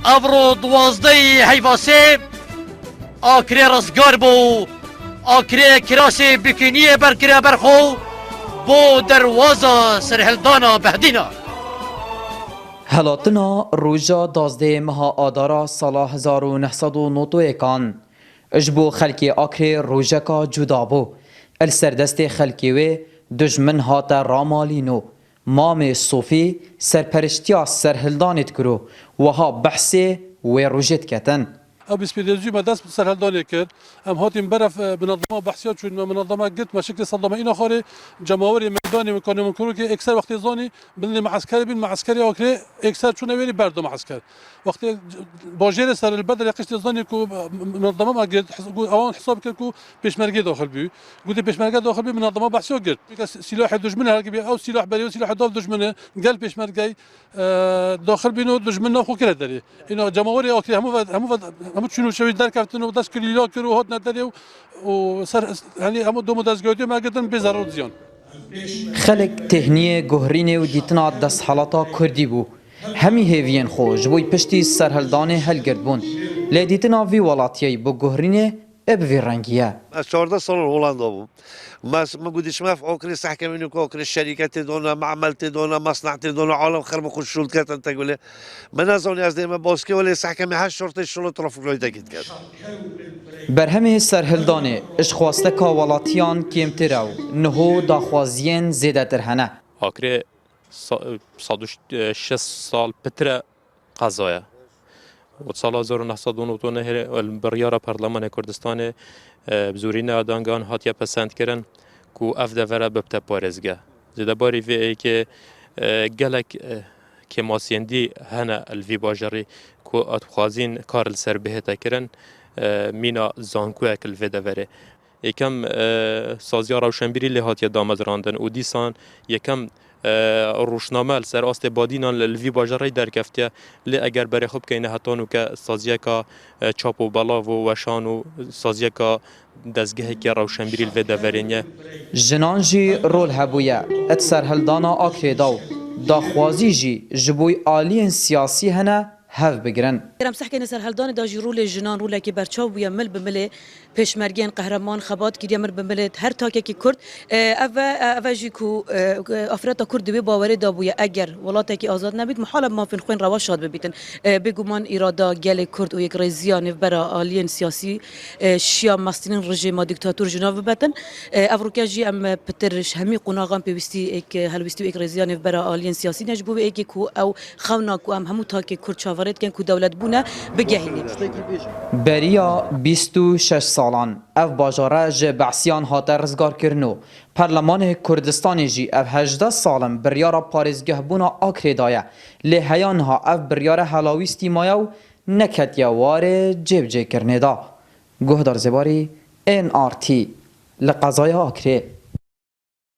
ابرو دوازدهی حیواسه آکری رزگار بو آکری کراسی بکنیه برکری برخو بو دروازه سرهلدانا بهدینا. هلاتنا روژا 12 ماه آدارا سال 1991 اجبو خلکی آکری روژکا جدا بو السردست خلکی و دجمن هاتا رامالینو مام صوفی سرپرشتیا سرهلدانت کرو وها بحثی و روژت کتن. او بسپیدزی ما دست سرهلدانی کرد ام هاتیم برف منظمه بحثیات چون منظمه قلت ما شكل صدمه اینا خاري جماهير ميداني میکنه منکرو که اکثر وقتی زانی بین معسکری بین معسکری آکری اکثر چون ویری برد معسکر وقتی باجر سر البدر قشت زانی کو منظمه ما قلت اوان حساب کرد کو پیشمرگی داخل بی قلت پیشمرگی داخل بی منظمه بحثیات کرد سلاح دشمن هر کی او سلاح بری و سلاح داف دشمن قال پیشمرگی داخل بینو دشمن خو کرد داری اینا جماهير آکری همو چونو شوی در کفتن و دست کلیلا کرد و هات نداری و سر یعنی همو دو مدرسگاهی ما قدن بزرگ زیان. خلق تهنیه گهرینه و دیتنا دست حالتا کردی بو همی هیوین خوش بوی پشتی سرهلدان هلگرد بون لیدیتنا وی ولاتیای بو گهرینه اب وی رنگیه. 14 سال هولندا بوم ما قديش ما في اوكري صح منو اوكري الشركات دونا معمل دونا مصنع دونا عالم خرب خش شغلات انت تقول ما نازوني از ديما بوسكي ولا صح كم هاش شرطه الشغل طرف لويدا كده برهمه سرهلدان اش خواسته کا ولاتیان کیمتراو نهو داخوازین زیاده ترهنه اوكري 106 سال پتر قضايا و سال 1992 البريارة برلمان كردستان بزورین آدانگان هاتیا پسند کردن کو اف دفره ببته پارزگه زده باری وی ای که گلک که ماسیندی هنه الوی باجری کو اتخوازین کار سر بهتا کردن مینا زانکو اکل وی دفره یکم سازیا روشنبیری لی هاتیا دامز راندن و دیسان یکم روشنامه سر است بادینان لوی باجری در کفتیا لی اگر برای خوب که اینه هتانو که سازیا که چاپ و بلا و وشان و سازیا که دزگه که روشنبیری الوی دورینیه جنان جی رول هبویه ات سرهلدانا آکری داو داخوازی جی جبوی آلین سیاسی هنه هف بگرن. کرم صحکه نسر هلدان داجی رول جنان روله که برچاو ویا مل بمله پیشمرگین قهرمان خبات کردیم مر بمله هر تاکه کی کرد اوا جی کو افراط کرد به باوری دابویا اگر ولاته کی آزاد نبید محال ما فين خوین روا شاد ببیتن بگومان اراده گل کرد و یک رزیان برا آلین سیاسی شیا مستنین رژیم دیکتاتور جناو ببتن افریقا جی ام پترش همی قناغان پیوستی یک هلوستی یک رزیان برا آلین سیاسی نجبو یک کو او خونا کو ام همو تاکه کرد چاورت کن کو دولت بونه بگهینی بریا 26 سالان اف باجاره ج بعثیان هاته رزگار کرنو پارلمان کردستان جی اف 18 سالم بریارا پارزگه بونا آکری دایه لی هیان ها اف بریار هلاویستی مایو نکتیا واره جیب جی کرنه دا گهدار زباری NRT لقضای آکری